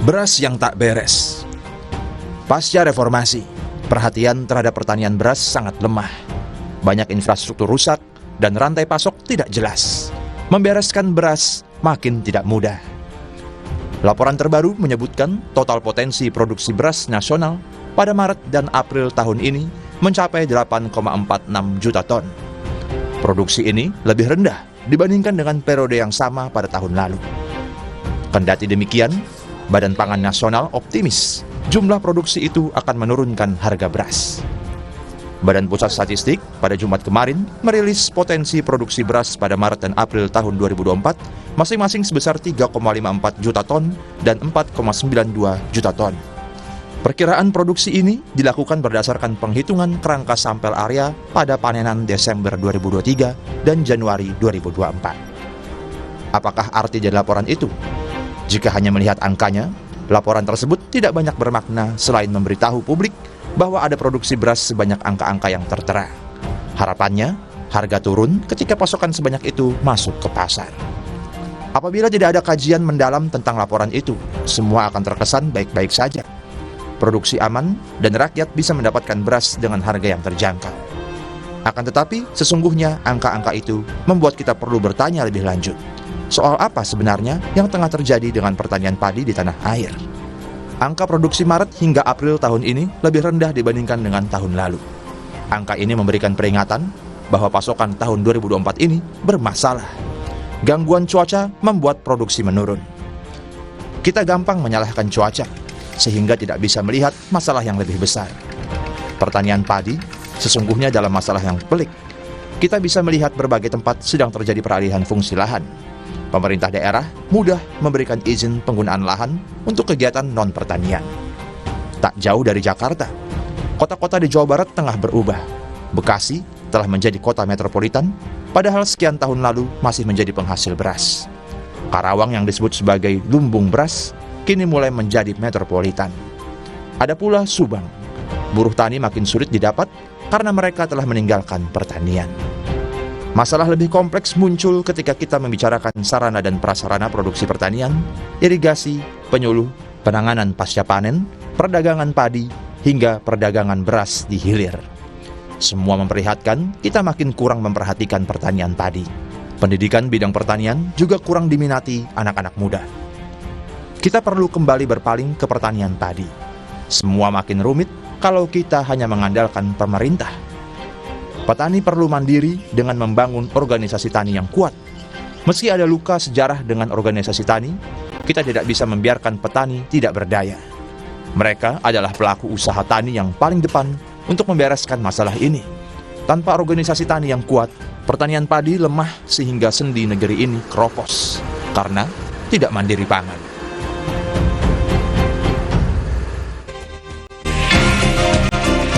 Beras yang tak beres. Pasca reformasi, perhatian terhadap pertanian beras sangat lemah. Banyak infrastruktur rusak dan rantai pasok tidak jelas. Membereskan beras makin tidak mudah. Laporan terbaru menyebutkan total potensi produksi beras nasional pada Maret dan April tahun ini mencapai 8,46 juta ton. Produksi ini lebih rendah dibandingkan dengan periode yang sama pada tahun lalu. Kendati demikian, Badan Pangan Nasional optimis jumlah produksi itu akan menurunkan harga beras. Badan Pusat Statistik pada Jumat kemarin merilis potensi produksi beras pada Maret dan April tahun 2024 masing-masing sebesar 3,54 juta ton dan 4,92 juta ton. Perkiraan produksi ini dilakukan berdasarkan penghitungan kerangka sampel area pada panenan Desember 2023 dan Januari 2024. Apakah arti dari laporan itu? Jika hanya melihat angkanya, laporan tersebut tidak banyak bermakna selain memberitahu publik bahwa ada produksi beras sebanyak angka-angka yang tertera. Harapannya, harga turun ketika pasokan sebanyak itu masuk ke pasar. Apabila tidak ada kajian mendalam tentang laporan itu, semua akan terkesan baik-baik saja. Produksi aman dan rakyat bisa mendapatkan beras dengan harga yang terjangkau. Akan tetapi, sesungguhnya angka-angka itu membuat kita perlu bertanya lebih lanjut. Soal apa sebenarnya yang tengah terjadi dengan pertanian padi di tanah air? Angka produksi Maret hingga April tahun ini lebih rendah dibandingkan dengan tahun lalu. Angka ini memberikan peringatan bahwa pasokan tahun 2024 ini bermasalah. Gangguan cuaca membuat produksi menurun. Kita gampang menyalahkan cuaca, sehingga tidak bisa melihat masalah yang lebih besar. Pertanian padi sesungguhnya dalam masalah yang pelik. Kita bisa melihat berbagai tempat sedang terjadi peralihan fungsi lahan. Pemerintah daerah mudah memberikan izin penggunaan lahan untuk kegiatan non-pertanian. Tak jauh dari Jakarta, kota-kota di Jawa Barat tengah berubah. Bekasi telah menjadi kota metropolitan, padahal sekian tahun lalu masih menjadi penghasil beras. Karawang yang disebut sebagai lumbung beras, kini mulai menjadi metropolitan. Ada pula Subang. Buruh tani makin sulit didapat karena mereka telah meninggalkan pertanian. Masalah lebih kompleks muncul ketika kita membicarakan sarana dan prasarana produksi pertanian, irigasi, penyuluh, penanganan pasca panen, perdagangan padi, hingga perdagangan beras di hilir. Semua memperlihatkan kita makin kurang memperhatikan pertanian padi. Pendidikan bidang pertanian juga kurang diminati anak-anak muda. Kita perlu kembali berpaling ke pertanian padi. Semua makin rumit kalau kita hanya mengandalkan pemerintah. Petani perlu mandiri dengan membangun organisasi tani yang kuat. Meski ada luka sejarah dengan organisasi tani, kita tidak bisa membiarkan petani tidak berdaya. Mereka adalah pelaku usaha tani yang paling depan untuk membereskan masalah ini. Tanpa organisasi tani yang kuat, pertanian padi lemah sehingga sendi negeri ini keropos karena tidak mandiri pangan.